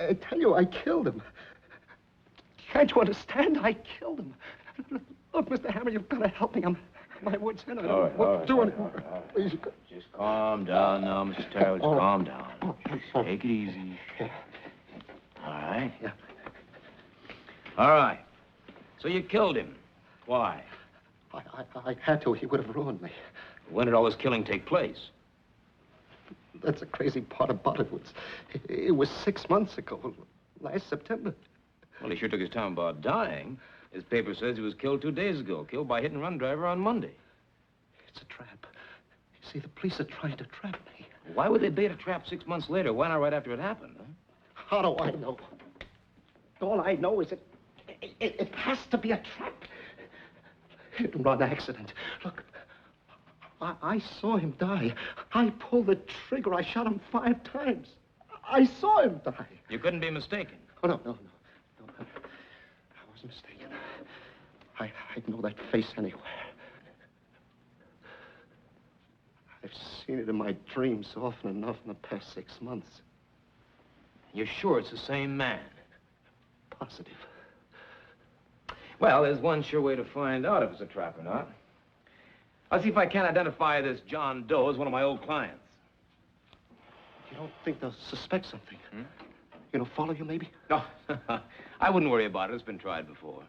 I tell you, I killed him. Can't you understand? I killed him. Look, Mr. Hammer, you've got to help me. I'm my word's end. I don't know what to do anymore. Please. Just calm down now, Mr. Terrell. Just calm down. Just take it easy. All right? Yeah. All right. So you killed him. Why? I had to. He would have ruined me. When did all this killing take place? That's the crazy part about it. It was 6 months ago, last September. Well, he sure took his time about dying. His paper says he was killed 2 days ago, killed by a hit-and-run driver on Monday. It's a trap. You see, the police are trying to trap me. Why would they bait a trap 6 months later? Why not right after it happened, huh? How do I know? All I know is it has to be a trap. Hit-and-run accident. Look, I saw him die. I pulled the trigger. I shot him 5 times. I saw him die. You couldn't be mistaken. Oh, no. I was mistaken. I'd know that face anywhere. I've seen it in my dreams often enough in the past 6 months. You're sure it's the same man? Positive. Well, there's one sure way to find out if it's a trap or not. I'll see if I can't identify this John Doe as one of my old clients. You don't think they'll suspect something? Follow you, maybe? No, I wouldn't worry about it. It's been tried before.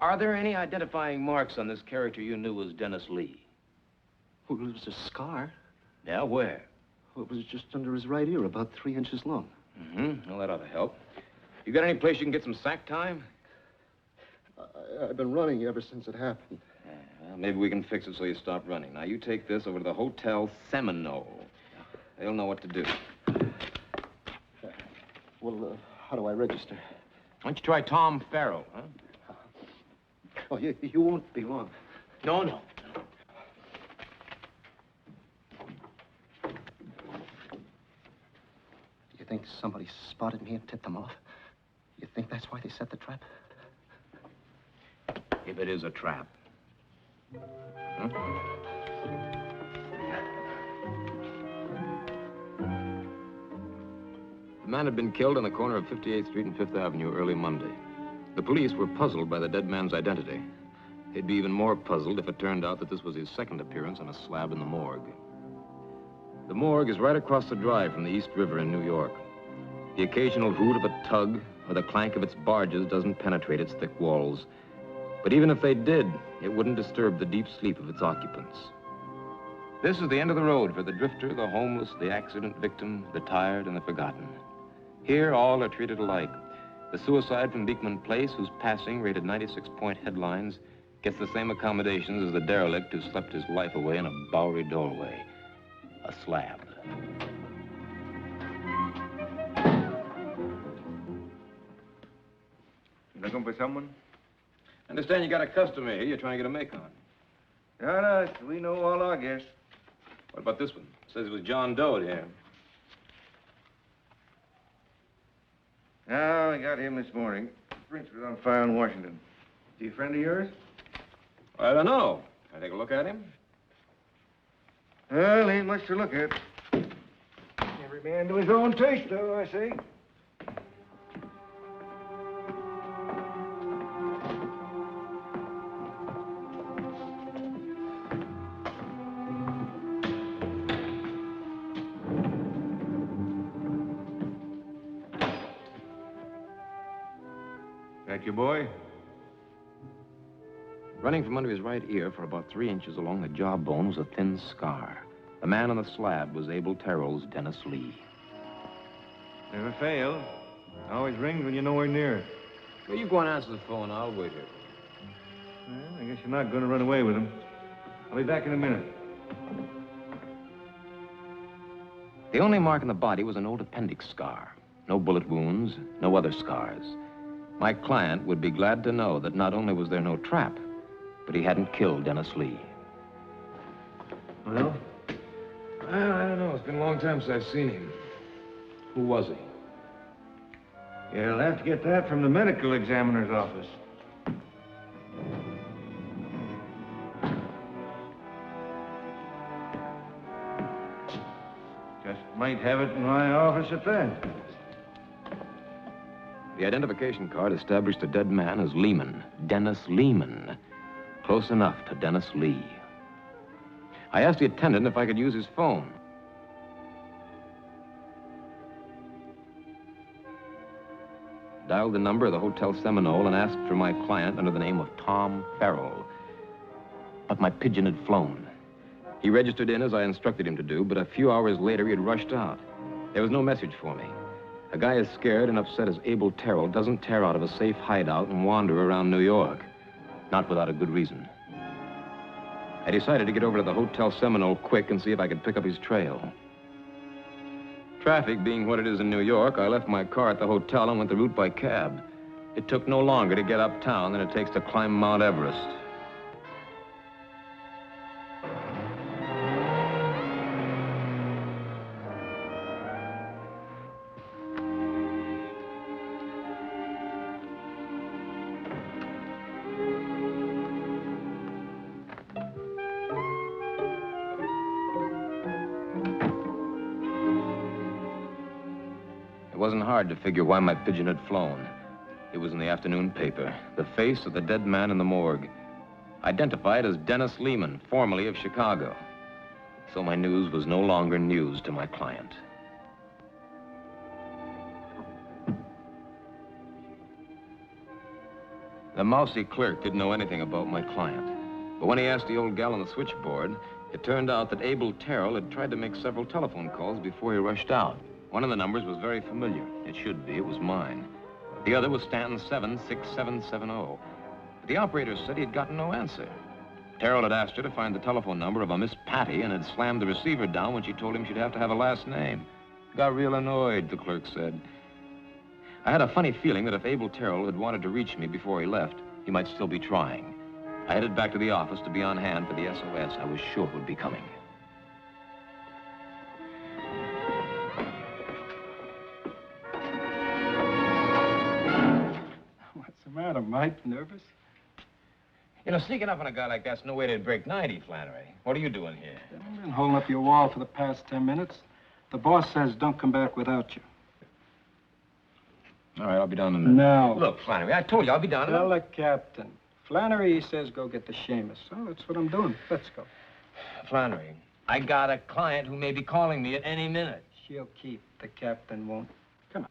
Are there any identifying marks on this character you knew was Dennis Lee? Well, it was a scar. Yeah, where? Well, it was just under his right ear, about 3 inches long. Well, that ought to help. You got any place you can get some sack time? I've been running ever since it happened. Well, maybe we can fix it so you stop running. Now, you take this over to the Hotel Seminole. They'll know what to do. Well, how do I register? Why don't you try Tom Farrell, huh? Oh, you won't be long. No. You think somebody spotted me and tipped them off? You think that's why they set the trap? If it is a trap. The man had been killed on the corner of 58th Street and 5th Avenue early Monday. The police were puzzled by the dead man's identity. They'd be even more puzzled if it turned out that this was his second appearance on a slab in the morgue. The morgue is right across the drive from the East River in New York. The occasional hoot of a tug or the clank of its barges doesn't penetrate its thick walls. But even if they did, it wouldn't disturb the deep sleep of its occupants. This is the end of the road for the drifter, the homeless, the accident victim, the tired, and the forgotten. Here, all are treated alike. The suicide from Beekman Place, whose passing rated 96-point headlines, gets the same accommodations as the derelict who slept his life away in a Bowery doorway. A slab. You looking for someone? I understand you got a customer here you're trying to get a make on. Not us. We know all our guests. What about this one? It says it was John Doe here. No, I got him this morning. Prints was on file in Washington. Is he a friend of yours? I don't know. Can I take a look at him? Well, ain't much to look at. Every man to his own taste, though, I say. That your boy? Running from under his right ear for about 3 inches along the jawbone was a thin scar. The man on the slab was Abel Terrell's Dennis Lee. Never fails. Always rings when you're nowhere near it. Well, you go and answer the phone. I'll wait here. Well, I guess you're not going to run away with him. I'll be back in a minute. The only mark on the body was an old appendix scar. No bullet wounds, no other scars. My client would be glad to know that not only was there no trap, but he hadn't killed Dennis Lee. Well? Well, I don't know. It's been a long time since I've seen him. Who was he? You'll have to get that from the medical examiner's office. Just might have it in my office at that. The identification card established the dead man as Lehman, Dennis Lehman. Close enough to Dennis Lee. I asked the attendant if I could use his phone. Dialed the number of the Hotel Seminole and asked for my client under the name of Tom Farrell. But my pigeon had flown. He registered in as I instructed him to do, but a few hours later he had rushed out. There was no message for me. A guy as scared and upset as Abel Terrell doesn't tear out of a safe hideout and wander around New York. Not without a good reason. I decided to get over to the Hotel Seminole quick and see if I could pick up his trail. Traffic being what it is in New York, I left my car at the hotel and went the route by cab. It took no longer to get uptown than it takes to climb Mount Everest. It wasn't hard to figure why my pigeon had flown. It was in the afternoon paper. The face of the dead man in the morgue. Identified as Dennis Lehman, formerly of Chicago. So my news was no longer news to my client. The mousy clerk didn't know anything about my client. But when he asked the old gal on the switchboard, it turned out that Abel Terrell had tried to make several telephone calls before he rushed out. One of the numbers was very familiar. It should be. It was mine. The other was Stanton 76770. But the operator said he had gotten no answer. Terrell had asked her to find the telephone number of a Miss Patty and had slammed the receiver down when she told him she'd have to have a last name. Got real annoyed, the clerk said. I had a funny feeling that if Abel Terrell had wanted to reach me before he left, he might still be trying. I headed back to the office to be on hand for the SOS I was sure would be coming. What's the matter, Mike? Nervous? You know, sneaking up on a guy like that's no way to break 90, Flannery. What are you doing here? I've been holding up your wall for the past 10 minutes. The boss says don't come back without you. All right, I'll be down in a minute. No. Look, Flannery, I told you I'll be down in a Tell minute. the captain. Flannery says go get the Seamus. So that's what I'm doing. Let's go. Flannery, I got a client who may be calling me at any minute. She'll keep. The captain won't. Come on.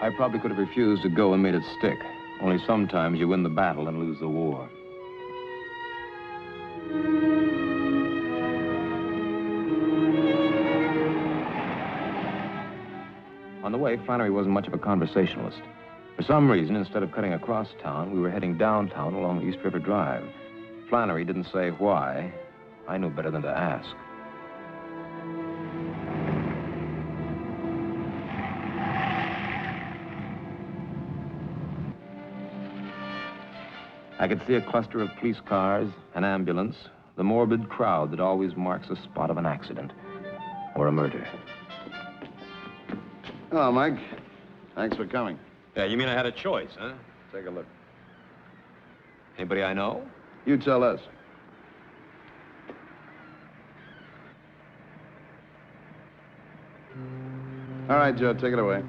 I probably could have refused to go and made it stick. Only sometimes you win the battle and lose the war. On the way, Flannery wasn't much of a conversationalist. For some reason, instead of cutting across town, we were heading downtown along East River Drive. Flannery didn't say why. I knew better than to ask. I could see a cluster of police cars, an ambulance, the morbid crowd that always marks a spot of an accident or a murder. Hello, Mike. Thanks for coming. Yeah, you mean I had a choice, huh? Take a look. Anybody I know? You tell us. All right, Joe, take it away.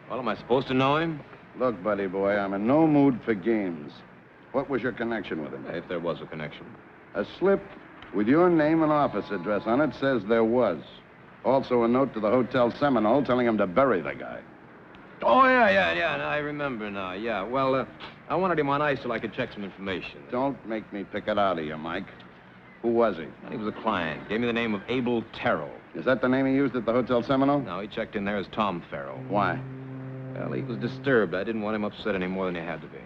Well, am I supposed to know him? Look, buddy boy, I'm in no mood for games. What was your connection with him? If there was a connection. A slip with your name and office address on it says there was. Also a note to the Hotel Seminole telling him to bury the guy. Oh, yeah. I remember now, yeah. Well, I wanted him on ice so I could check some information. Don't make me pick it out of you, Mike. Who was he? He was a client. Gave me the name of Abel Terrell. Is that the name he used at the Hotel Seminole? No, he checked in there as Tom Farrell. Why? Well, he was disturbed. I didn't want him upset any more than he had to be.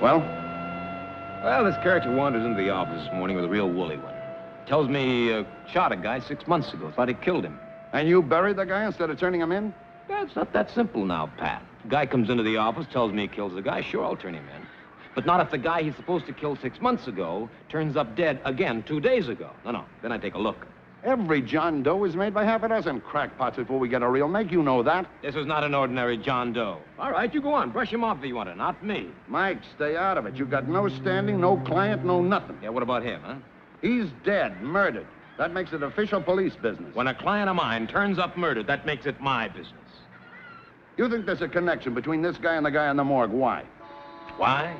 Well, this character wanders into the office this morning with a real woolly one. Tells me he shot a guy 6 months ago. Thought he killed him. And you buried the guy instead of turning him in? It's not that simple now, Pat. The guy comes into the office, tells me he kills the guy. Sure, I'll turn him in. But not if the guy he's supposed to kill 6 months ago turns up dead again 2 days ago. No. Then I take a look. Every John Doe is made by half a dozen crackpots before we get a real make. You know that. This is not an ordinary John Doe. All right, you go on. Brush him off if you want to, not me. Mike, stay out of it. You got no standing, no client, no nothing. Yeah, what about him, huh? He's dead, murdered. That makes it official police business. When a client of mine turns up murdered, that makes it my business. You think there's a connection between this guy and the guy in the morgue? Why? Why?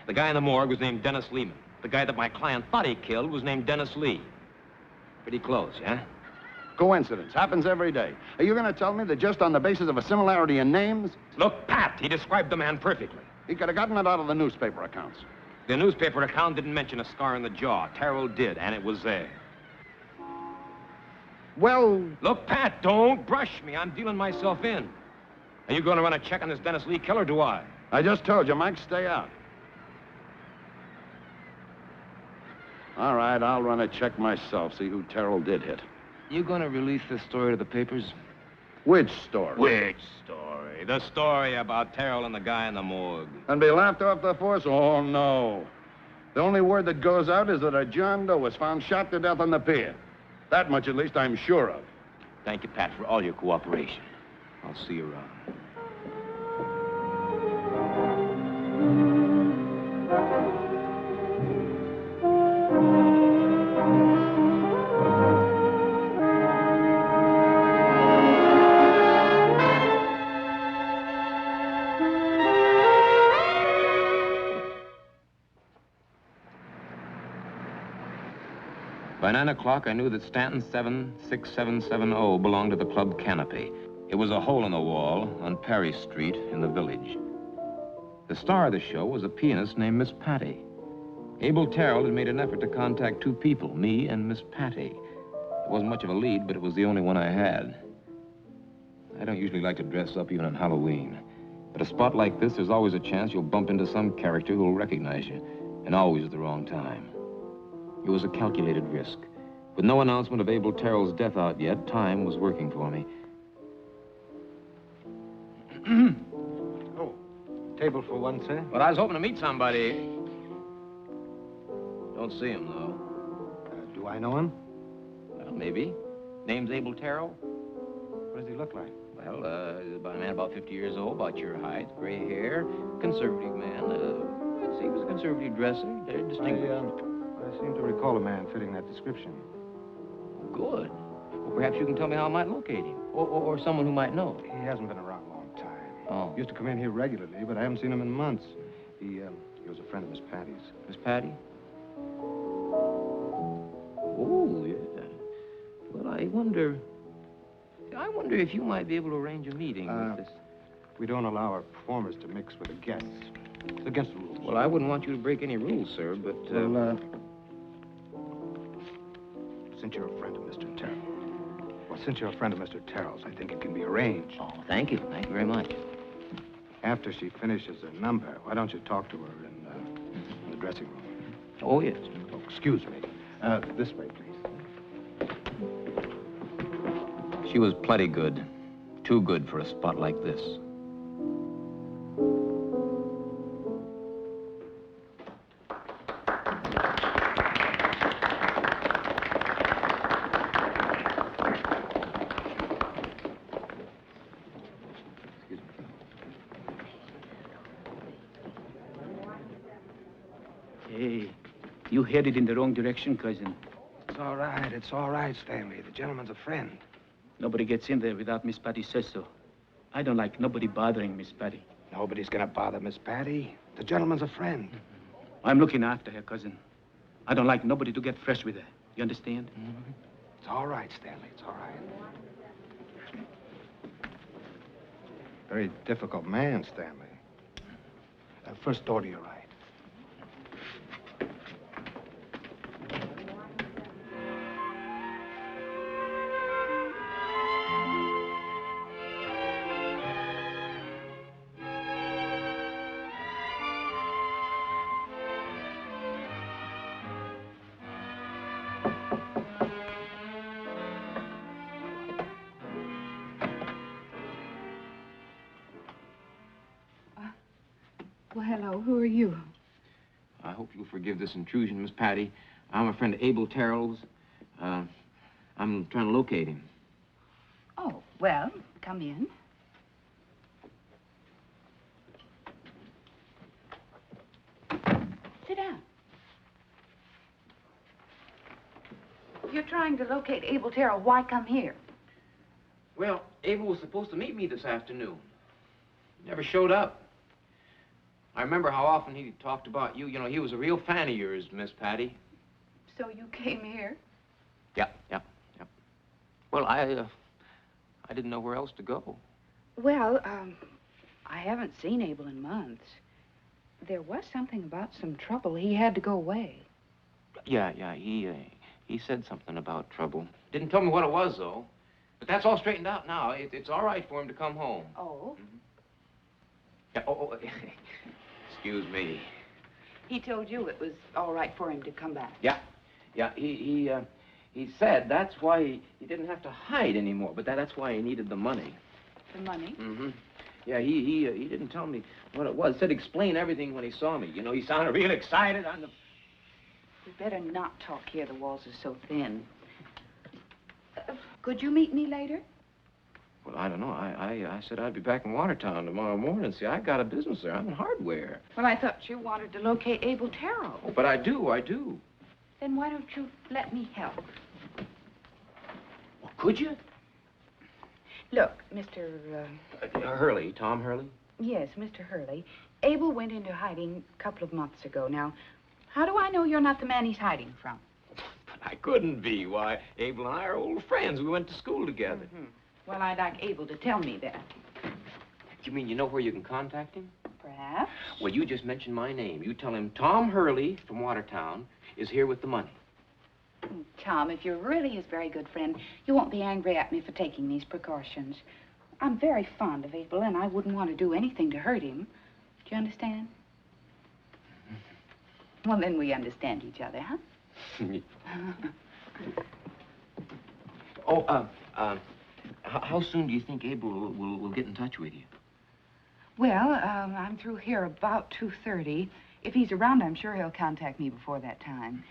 The guy in the morgue was named Dennis Lehman. The guy that my client thought he killed was named Dennis Lee. Pretty close, yeah? Coincidence. Happens every day. Are you going to tell me that just on the basis of a similarity in names? Look, Pat, he described the man perfectly. He could have gotten it out of the newspaper accounts. The newspaper account didn't mention a scar in the jaw. Terrell did, and it was there. Well, Look, Pat, don't brush me. I'm dealing myself in. Are you going to run a check on this Dennis Lee killer, or do I? I just told you, Mike, stay out. All right, I'll run a check myself, see who Terrell did hit. You going to release this story to the papers? Which story? Which story? The story about Terrell and the guy in the morgue. And be laughed off the force? Oh, no. The only word that goes out is that a John Doe was found shot to death on the pier. That much, at least, I'm sure of. Thank you, Pat, for all your cooperation. I'll see you around. By 9 o'clock, I knew that Stanton 76770 belonged to the Club Canopy. It was a hole in the wall on Perry Street in the village. The star of the show was a pianist named Miss Patty. Abel Terrell had made an effort to contact two people, me and Miss Patty. It wasn't much of a lead, but it was the only one I had. I don't usually like to dress up even on Halloween. At a spot like this, there's always a chance you'll bump into some character who'll recognize you, and always at the wrong time. It was a calculated risk. With no announcement of Abel Terrell's death out yet, time was working for me. Oh, table for one, sir. Well, I was hoping to meet somebody. Don't see him, though. Do I know him? Well, maybe. Name's Abel Terrell. What does he look like? Well, about a man about 50 years old, about your height, gray hair, conservative man. Let's see, he was a conservative dresser, very distinguished. I seem to recall a man fitting that description. Good. Well, perhaps you can tell me how I might locate him, or someone who might know. He hasn't been around a long time. Oh. Used to come in here regularly, but I haven't seen him in months. He was a friend of Miss Patty's. Miss Patty? Oh, yeah. Well, I wonder if you might be able to arrange a meeting with this. We don't allow our performers to mix with the guests. It's against the rules. Well, I wouldn't want you to break any rules, sir, but... Since you're a friend of Mr. Terrell's, I think it can be arranged. Oh, thank you. Thank you very much. After she finishes her number, why don't you talk to her in the dressing room? Oh, yes. Oh, excuse me. This way, please. She was plenty good. Too good for a spot like this. Hey, you headed in the wrong direction, cousin. It's all right, Stanley. The gentleman's a friend. Nobody gets in there without Miss Patty says so. I don't like nobody bothering Miss Patty. Nobody's gonna bother Miss Patty. The gentleman's a friend. I'm looking after her, cousin. I don't like nobody to get fresh with her. You understand? Mm-hmm. It's all right, Stanley. It's all right. Very difficult man, Stanley. First door to your right. Well, hello. Who are you? I hope you'll forgive this intrusion, Miss Patty. I'm a friend of Abel Terrell's. I'm trying to locate him. Oh, well, come in. Sit down. If you're trying to locate Abel Terrell, why come here? Well, Abel was supposed to meet me this afternoon. Never showed up. I remember how often he talked about you. You know, he was a real fan of yours, Miss Patty. So you came here? Yep. Well, I didn't know where else to go. Well, I haven't seen Abel in months. There was something about some trouble. He had to go away. Yeah, he said something about trouble. Didn't tell me what it was, though. But that's all straightened out now. It's all right for him to come home. Oh? Yeah, oh, excuse me. He told you it was all right for him to come back. Yeah, he said that's why he didn't have to hide anymore, but that's why he needed the money. The money? Mm-hmm. Yeah, he didn't tell me what it was. Said explain everything when he saw me. You know, he sounded real excited on the... We better not talk here. The walls are so thin. Could you meet me later? Well, I don't know. I said I'd be back in Watertown tomorrow morning. See, I got a business there. I'm in hardware. Well, I thought you wanted to locate Abel Terrell. Oh, but I do. Then why don't you let me help? Well, could you? Look, Mr. Hurley, Tom Hurley? Yes, Mr. Hurley. Abel went into hiding a couple of months ago. Now, how do I know you're not the man he's hiding from? But I couldn't be. Why, Abel and I are old friends. We went to school together. Mm-hmm. Well, I'd like Abel to tell me that. You mean you know where you can contact him? Perhaps. Well, you just mention my name. You tell him Tom Hurley from Watertown is here with the money. Tom, if you're really his very good friend, you won't be angry at me for taking these precautions. I'm very fond of Abel, and I wouldn't want to do anything to hurt him. Do you understand? Well, then we understand each other, huh? How soon do you think Abel will get in touch with you? Well, I'm through here about 2:30. If he's around, I'm sure he'll contact me before that time.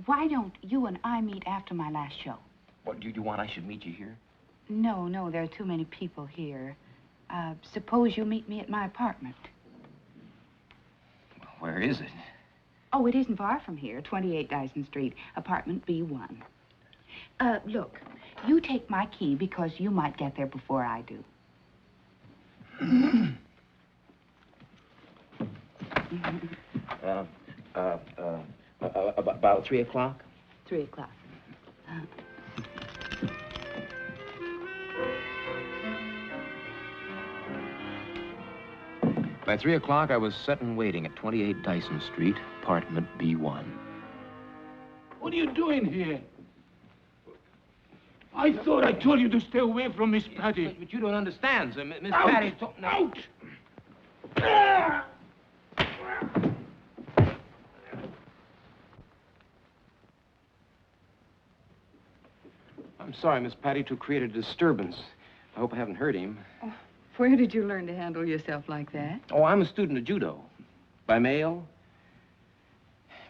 Why don't you and I meet after my last show? What, do you want I should meet you here? No, there are too many people here. Suppose you meet me at my apartment. Well, where is it? Oh, it isn't far from here, 28 Dyson Street, apartment B1. Look, you take my key because you might get there before I do. About 3 o'clock? 3 o'clock. By 3 o'clock, I was set and waiting at 28 Dyson Street, apartment B1. What are you doing here? I thought I told you to stay away from Miss Patty. But you don't understand, sir. Miss Out! Patty... Out! I'm sorry, Miss Patty, to create a disturbance. I hope I haven't hurt him. Oh, where did you learn to handle yourself like that? Oh, I'm a student of judo. By mail.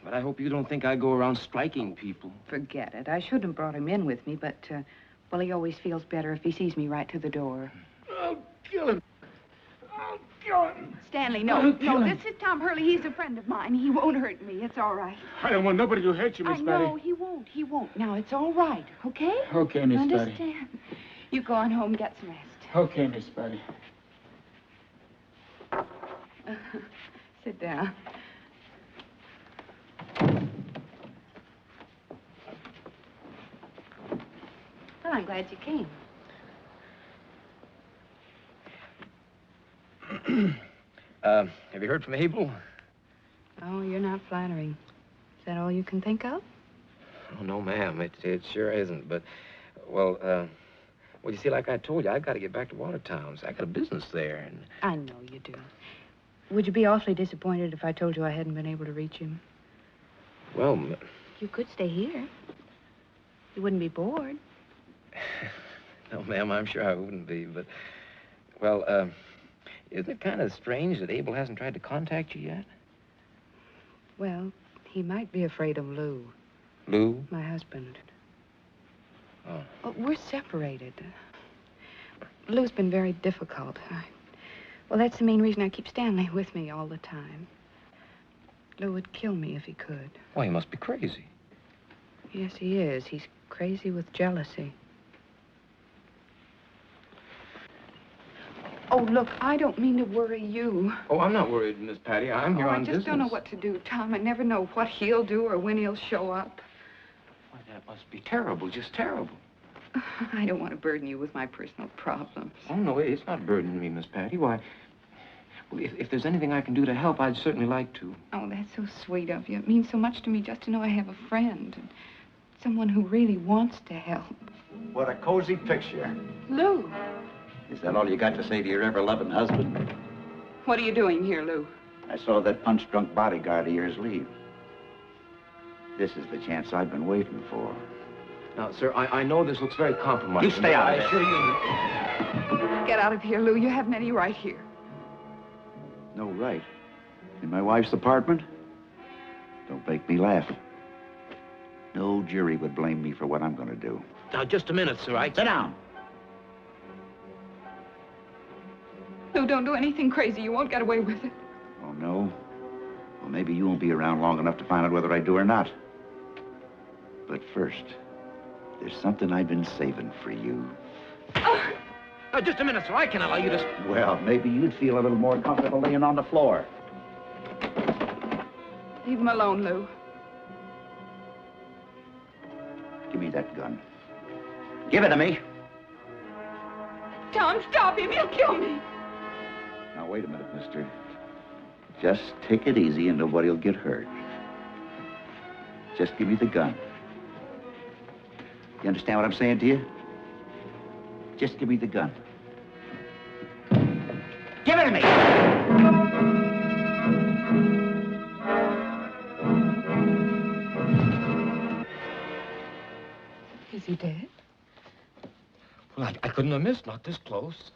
But I hope you don't think I go around striking people. Forget it. I shouldn't have brought him in with me, but, well, he always feels better if he sees me right to the door. I'll kill him. I'll kill him. Stanley, I'll no, kill him. this is Tom Hurley. He's a friend of mine. He won't hurt me. It's all right. I don't want nobody to hurt you, Miss Patty. No, he won't. Now, it's all right, okay? Okay, Miss Patty. Understand? You go on home, get some rest. Okay, Miss Patty. Sit down. Well, I'm glad you came. Have you heard from Abel? Oh, you're not flattering. Is that all you can think of? Oh, no, ma'am. It sure isn't. But, well, you see, like I told you, I got to get back to Watertown. So I got a business there, and... I know you do. Would you be awfully disappointed if I told you I hadn't been able to reach him? Well... You could stay here. You wouldn't be bored. No, ma'am, I'm sure I wouldn't be, but... Well, isn't it kind of strange that Abel hasn't tried to contact you yet? Well, he might be afraid of Lou. Lou? My husband. Oh. Well, we're separated. Lou's been very difficult. Well, that's the main reason I keep Stanley with me all the time. Lou would kill me if he could. Why, you must be crazy. Yes, he is. He's crazy with jealousy. Oh, look, I don't mean to worry you. Oh, I'm not worried, Miss Patty. I'm here on business. I just don't know what to do, Tom. I never know what he'll do or when he'll show up. Why, that must be terrible, just terrible. I don't want to burden you with my personal problems. Oh, no, it's not burdening me, Miss Patty. Why, well, if there's anything I can do to help, I'd certainly like to. Oh, that's so sweet of you. It means so much to me just to know I have a friend. And someone who really wants to help. What a cozy picture. Lou, Is that all you got to say to your ever-loving husband? what are you doing here, Lou? I saw that punch-drunk bodyguard of yours leave. This is the chance I've been waiting for. Now, sir, I know this looks very compromising. You stay out of I it. assure you. Get out of here, Lou. You haven't any right here. No right. In my wife's apartment? Don't make me laugh. No jury would blame me for what I'm going to do. Now, just a minute, sir. Sit down. Lou, don't do anything crazy. You won't get away with it. Oh, no? Well, maybe you won't be around long enough to find out whether I do or not. But first, there's something I've been saving for you. Now, just a minute, sir. I can't allow you to... Well, maybe you'd feel a little more comfortable laying on the floor. Leave him alone, Lou. Give me that gun. Give it to me. Tom, stop him. He'll kill me. Now, wait a minute, mister. Just take it easy and nobody'll get hurt. Just give me the gun. You understand what I'm saying to you? Just give me the gun. Give it to me! Is he dead? Well, I couldn't have missed, not this close.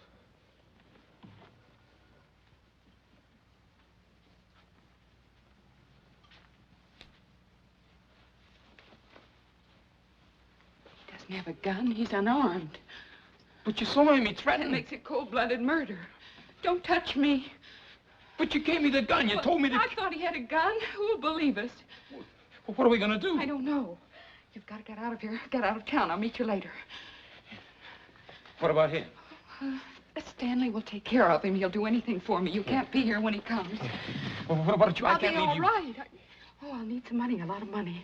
He doesn't have a gun. He's unarmed. But you saw him. He That threatened me. makes it cold-blooded murder. Don't touch me. But you gave me the gun. You told me to... I thought he had a gun. Who'll believe us? Well, what are we going to do? I don't know. You've got to get out of here. Get out of town. I'll meet you later. What about him? Stanley will take care of him. He'll do anything for me. You can't be here when he comes. Well, what about you? I I'll can't be leave all you. right. I'll need some money, a lot of money.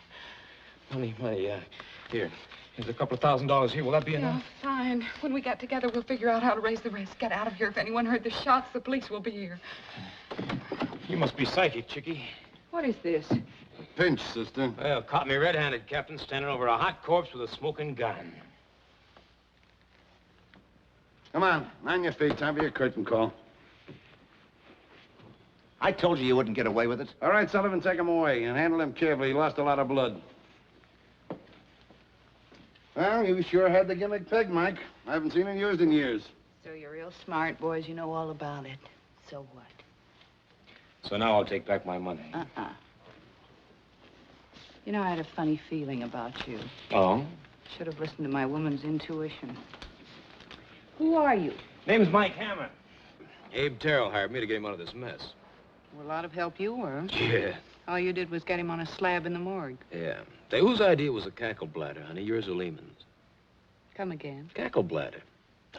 Money, here. Here's a couple of $1,000s here. Will that be Yeah, enough? fine. When we get together, we'll figure out how to raise the rest. Get out of here. If anyone heard the shots, the police will be here. You must be psychic, Chickie. What is this? Pinch, sister. Well, caught me red-handed, Captain, standing over a hot corpse with a smoking gun. Come on your feet. Time for your curtain call. I told you wouldn't get away with it. All right, Sullivan, take him away and handle him carefully. He lost a lot of blood. Well, you sure had the gimmick pegged, Mike. I haven't seen it used in years. So you're real smart, boys. You know all about it. So what? So now I'll take back my money. You know, I had a funny feeling about you. Oh? Should have listened to my woman's intuition. Who are you? Name's Mike Hammer. Abe Terrell hired me to get him out of this mess. Well, a lot of help you were. Yeah. All you did was get him on a slab in the morgue. Yeah. Say, whose idea was a cackle bladder, honey? Yours or Lehman's? Come again. Cackle bladder.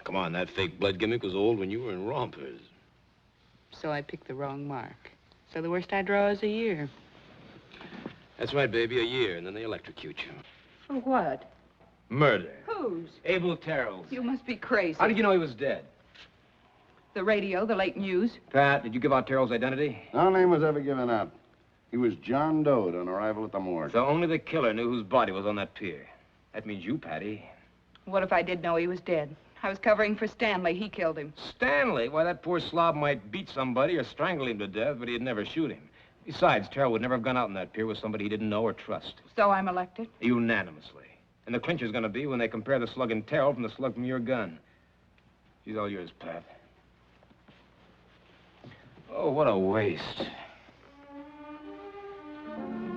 Come on, that fake blood gimmick was old when you were in rompers. So I picked the wrong mark. So the worst I draw is a year. That's right, baby, a year, and then they electrocute you. For what? Murder. Whose? Abel Terrell's. You must be crazy. How did you know he was dead? The radio, the late news. Pat, did you give out Terrell's identity? No name was ever given out. He was John Doe on arrival at the morgue. So only the killer knew whose body was on that pier. That means you, Patty. What if I did know he was dead? I was covering for Stanley. He killed him. Stanley? Why, that poor slob might beat somebody or strangle him to death, but he'd never shoot him. Besides, Terrell would never have gone out on that pier with somebody he didn't know or trust. So I'm elected? Unanimously. And the clincher's gonna be when they compare the slug in Terrell from the slug from your gun. She's all yours, Pat. Oh, what a waste.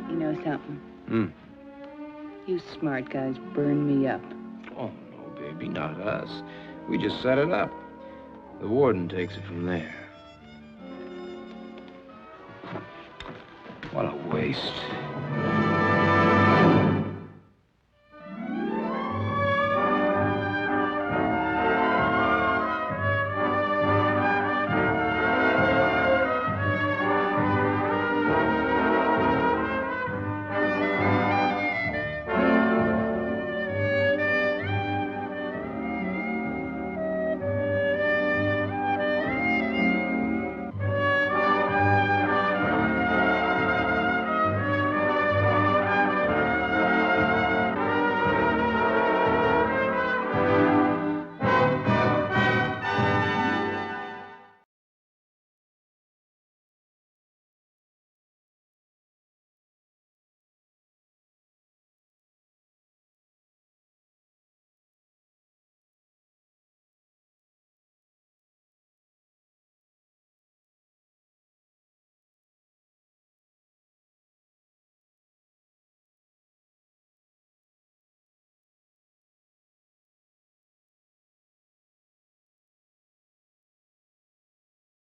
You know something? Hmm. You smart guys burn me up. Oh, Maybe not us. We just set it up. The warden takes it from there. What a waste.